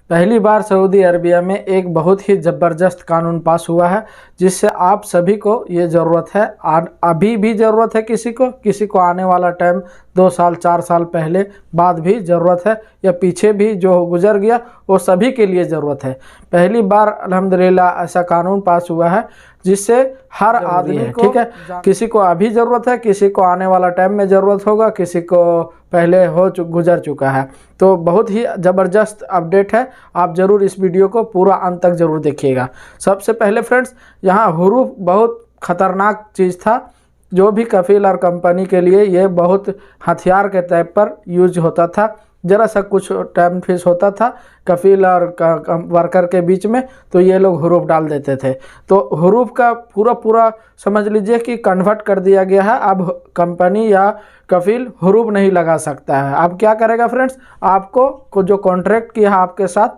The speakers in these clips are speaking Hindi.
पहली बार सऊदी अरबिया में एक बहुत ही ज़बरदस्त कानून पास हुआ है, जिससे आप सभी को ये ज़रूरत है। अभी भी ज़रूरत है, किसी को आने वाला टाइम 2 साल 4 साल पहले बाद भी ज़रूरत है, या पीछे भी जो गुजर गया वो सभी के लिए ज़रूरत है। पहली बार अल्हम्दुलिल्लाह ऐसा कानून पास हुआ है जिससे हर आदमी को, ठीक है, किसी को अभी ज़रूरत है, किसी को आने वाला टाइम में ज़रूरत होगा, किसी को पहले गुजर चुका है। तो बहुत ही ज़बरदस्त अपडेट है, आप ज़रूर इस वीडियो को पूरा अंत तक ज़रूर देखिएगा। सबसे पहले फ्रेंड्स, यहाँ हुरूफ बहुत ख़तरनाक चीज़ था, जो भी कफील और कंपनी के लिए ये बहुत हथियार के टाइप पर यूज होता था। ज़रा सा कुछ टाइम फिस होता था कफील और वर्कर के बीच में, तो ये लोग हुरूफ डाल देते थे। तो हुरूफ का पूरा समझ लीजिए कि कन्वर्ट कर दिया गया है। अब कंपनी या कफील हुरूफ नहीं लगा सकता है। अब क्या करेगा फ्रेंड्स, आपको जो कॉन्ट्रैक्ट किया है आपके साथ,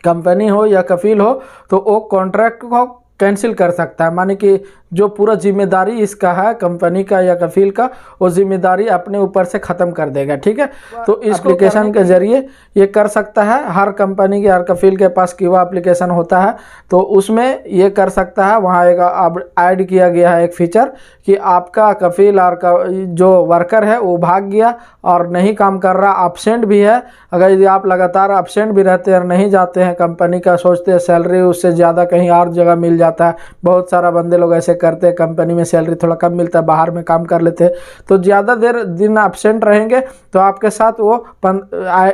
कंपनी हो या कफील हो, तो वो कॉन्ट्रैक्ट को कैंसिल कर सकता है। माने कि जो पूरा जिम्मेदारी इसका है, कंपनी का या कफील का, वो जिम्मेदारी अपने ऊपर से ख़त्म कर देगा। ठीक है, तो इस एप्लीकेशन के ज़रिए ये कर सकता है। हर कंपनी के, हर कफील के पास कीवा एप्लीकेशन होता है, तो उसमें ये कर सकता है। वहाँ एक अब ऐड किया गया है एक फीचर कि आपका कफील और जो वर्कर है वो भाग गया और नहीं काम कर रहा, एब्सेंट भी है। अगर यदि आप लगातार एब्सेंट भी रहते हैं और नहीं जाते हैं कंपनी का, सोचते हैं सैलरी उससे ज़्यादा कहीं और जगह मिल जाता है, बहुत सारा बंदे लोग ऐसे करते हैं, कंपनी में सैलरी थोड़ा कम मिलता है, बाहर में काम कर लेते हैं, तो ज़्यादा देर दिन एब्सेंट रहेंगे तो आपके साथ वो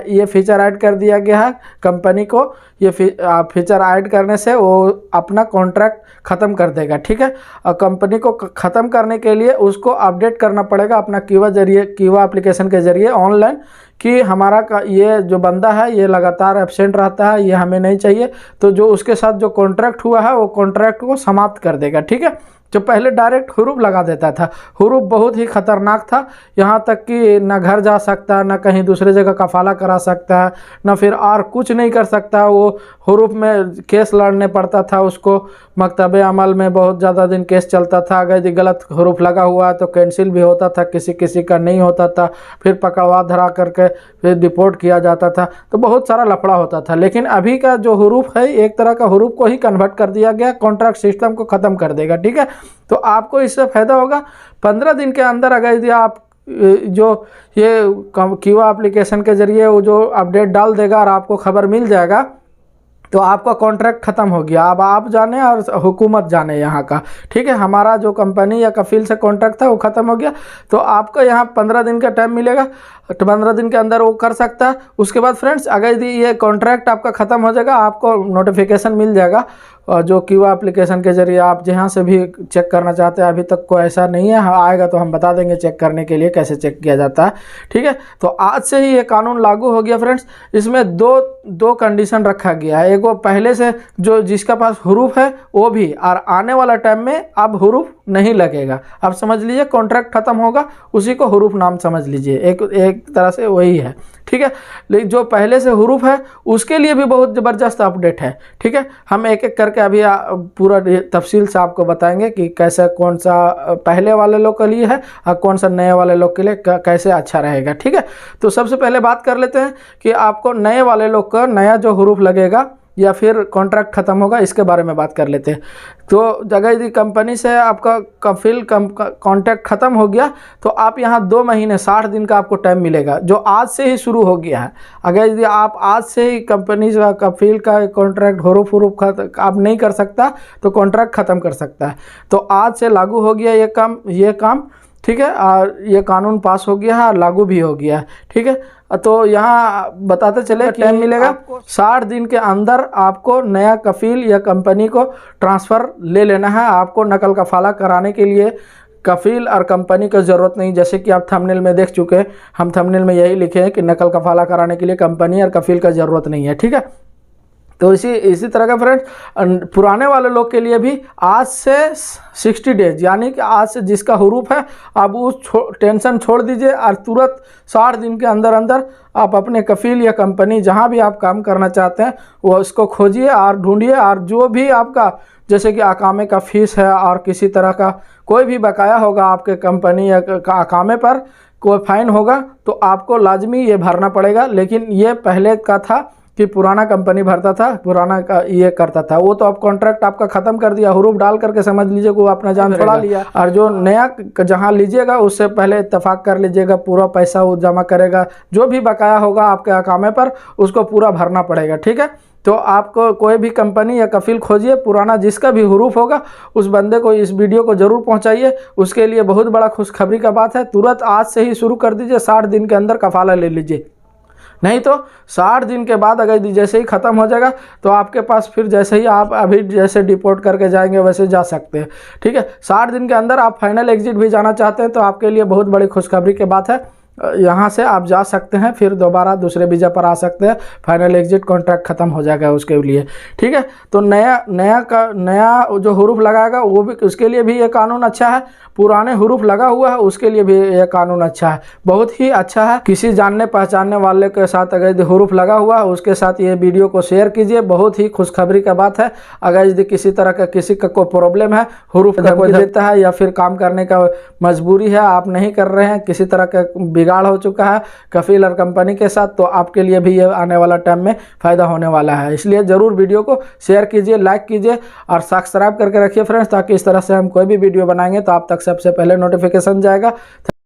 ये फीचर ऐड कर दिया गया है कंपनी को। ये फीचर ऐड करने से वो अपना कॉन्ट्रैक्ट ख़त्म कर देगा। ठीक है, और कंपनी को ख़त्म करने के लिए उसको अपडेट करना पड़ेगा अपना कीवा एप्लीकेशन के ज़रिए ऑनलाइन, कि हमारा ये जो बंदा है ये लगातार एब्सेंट रहता है, ये हमें नहीं चाहिए। तो जो उसके साथ जो कॉन्ट्रैक्ट हुआ है वो कॉन्ट्रैक्ट को समाप्त कर देगा। ठीक है, जो पहले डायरेक्ट हुरूफ लगा देता था, हुरूफ बहुत ही ख़तरनाक था। यहाँ तक कि ना घर जा सकता, ना कहीं दूसरे जगह कफाला करा सकता है, ना फिर और कुछ नहीं कर सकता। वो हुरूफ में केस लड़ने पड़ता था उसको, मकतबे अमल में बहुत ज़्यादा दिन केस चलता था। अगर यदि गलत हुरूफ लगा हुआ तो कैंसिल भी होता था, किसी का नहीं होता था, फिर पकड़वा धरा करके फिर डिपोर्ट किया जाता था, तो बहुत सारा लफड़ा होता था। लेकिन अभी का जो हुरूफ है, एक तरह का हुरूफ को ही कन्वर्ट कर दिया गया, कॉन्ट्रैक्ट सिस्टम को ख़त्म कर देगा। ठीक है, तो आपको इससे फ़ायदा होगा। 15 दिन के अंदर अगर यदि आप जो ये कीवा एप्लीकेशन के ज़रिए वो जो अपडेट डाल देगा और आपको खबर मिल जाएगा, तो आपका कॉन्ट्रैक्ट ख़त्म हो गया। अब आप जाने और हुकूमत जाने यहाँ का। ठीक है, हमारा जो कंपनी या कफील से कॉन्ट्रैक्ट था वो ख़त्म हो गया, तो आपको यहाँ 15 दिन का टाइम मिलेगा, 15 दिन के अंदर वो कर सकता है। उसके बाद फ्रेंड्स, अगर यदि ये कॉन्ट्रैक्ट आपका ख़त्म हो जाएगा, आपको नोटिफिकेशन मिल जाएगा, और जो कीवा एप्लीकेशन के ज़रिए आप जहाँ से भी चेक करना चाहते हैं। अभी तक कोई ऐसा नहीं है, आएगा तो हम बता देंगे चेक करने के लिए कैसे चेक किया जाता है। ठीक है, तो आज से ही ये कानून लागू हो गया फ्रेंड्स। इसमें दो कंडीशन रखा गया है। एक वो पहले से जो जिसका पास हुरूफ है वो भी, और आने वाला टाइम में अब हुरूफ नहीं लगेगा। अब समझ लीजिए कॉन्ट्रैक्ट ख़त्म होगा, उसी को हुरूफ नाम समझ लीजिए, एक तरह से वही है। ठीक है, लेकिन जो पहले से हुरूफ है उसके लिए भी बहुत ज़बरदस्त अपडेट है। ठीक है, हम एक एक करके अभी पूरा तफसील से आपको बताएंगे कि कैसे, कौन सा पहले वाले लोग के लिए है और कौन सा नए वाले लोग के लिए कैसे अच्छा रहेगा। ठीक है, तो सबसे पहले बात कर लेते हैं कि आपको नए वाले लोग का नया जो हुरूफ लगेगा या फिर कॉन्ट्रैक्ट ख़त्म होगा, इसके बारे में बात कर लेते हैं। तो अगर यदि कंपनी से आपका कफील कॉन्ट्रैक्ट ख़त्म हो गया, तो आप यहाँ 2 महीने 60 दिन का आपको टाइम मिलेगा, जो आज से ही शुरू हो गया है। अगर यदि आप आज से ही कंपनी से कफील का कॉन्ट्रैक्ट हुरूफ आप नहीं कर सकता, तो कॉन्ट्रैक्ट ख़त्म कर सकता है। तो आज से लागू हो गया ये काम। ठीक है, और ये कानून पास हो गया है और लागू भी हो गया है। ठीक है, तो यहाँ बताते चले कि टाइम मिलेगा 60 दिन के अंदर आपको नया कफील या कंपनी को ट्रांसफ़र ले लेना है। आपको नकल कफाला कराने के लिए कफील और कंपनी की ज़रूरत नहीं, जैसे कि आप थंबनेल में देख चुके हैं। हम थंबनेल में यही लिखे हैं कि नकल कफाला कराने के लिए कंपनी और कफील का ज़रूरत नहीं है। ठीक है, तो इसी तरह का फ्रेंड्स, पुराने वाले लोग के लिए भी आज से 60 डेज, यानी कि आज से जिसका हुरूफ है, आप उस टेंशन छोड़ दीजिए और तुरंत 60 दिन के अंदर आप अपने कफील या कंपनी जहां भी आप काम करना चाहते हैं वो उसको खोजिए और ढूंढिए। और जो भी आपका, जैसे कि अकामे का फ़ीस है और किसी तरह का कोई भी बकाया होगा आपके कंपनी या अकामे पर, कोई फ़ाइन होगा, तो आपको लाजमी ये भरना पड़ेगा। लेकिन ये पहले का था कि पुराना कंपनी भरता था, पुराना का ये करता था, वो तो अब कॉन्ट्रैक्ट आपका ख़त्म कर दिया, हरूफ डाल करके समझ लीजिए कि वो अपना जान छुड़ा लिया। और जो नया जहाँ लीजिएगा उससे पहले इत्तेफाक कर लीजिएगा, पूरा पैसा वो जमा करेगा, जो भी बकाया होगा आपके अकामे पर उसको पूरा भरना पड़ेगा, ठीक है। तो आपको कोई भी कंपनी या कफील खोजिए, पुराना जिसका भी हरूफ होगा उस बंदे को इस वीडियो को ज़रूर पहुंचाइए। उसके लिए बहुत बड़ा खुशखबरी का बात है, तुरंत आज से ही शुरू कर दीजिए, 60 दिन के अंदर कफाला ले लीजिए। नहीं तो 60 दिन के बाद अगर जैसे ही ख़त्म हो जाएगा तो आपके पास फिर जैसे ही आप अभी जैसे डिपोर्ट करके जाएंगे वैसे जा सकते हैं, ठीक है। 60 दिन के अंदर आप फाइनल एग्जिट भी जाना चाहते हैं तो आपके लिए बहुत बड़ी खुशखबरी की बात है, यहाँ से आप जा सकते हैं, फिर दोबारा दूसरे वीज़ा पर आ सकते हैं, फाइनल एग्जिट कॉन्ट्रैक्ट ख़त्म हो जाएगा उसके लिए, ठीक है। तो नया जो हरूफ लगाएगा वो भी, उसके लिए भी ये कानून अच्छा है, पुराने हरूफ लगा हुआ है उसके लिए भी ये कानून अच्छा है, बहुत ही अच्छा है। किसी जानने पहचानने वाले के साथ अगर हरूफ लगा हुआ है उसके साथ ये वीडियो को शेयर कीजिए, बहुत ही खुशखबरी का बात है। अगर यदि किसी तरह का किसी का कोई प्रॉब्लम है, हरूफ कोई देता है या फिर काम करने का मजबूरी है, आप नहीं कर रहे हैं, किसी तरह का बिगाड़ हो चुका है कफील और कंपनी के साथ, तो आपके लिए भी ये आने वाला टाइम में फ़ायदा होने वाला है। इसलिए ज़रूर वीडियो को शेयर कीजिए, लाइक कीजिए और सब्सक्राइब करके रखिए फ्रेंड्स, ताकि इस तरह से हम कोई भी वीडियो बनाएंगे तो आप तक सबसे पहले नोटिफिकेशन जाएगा।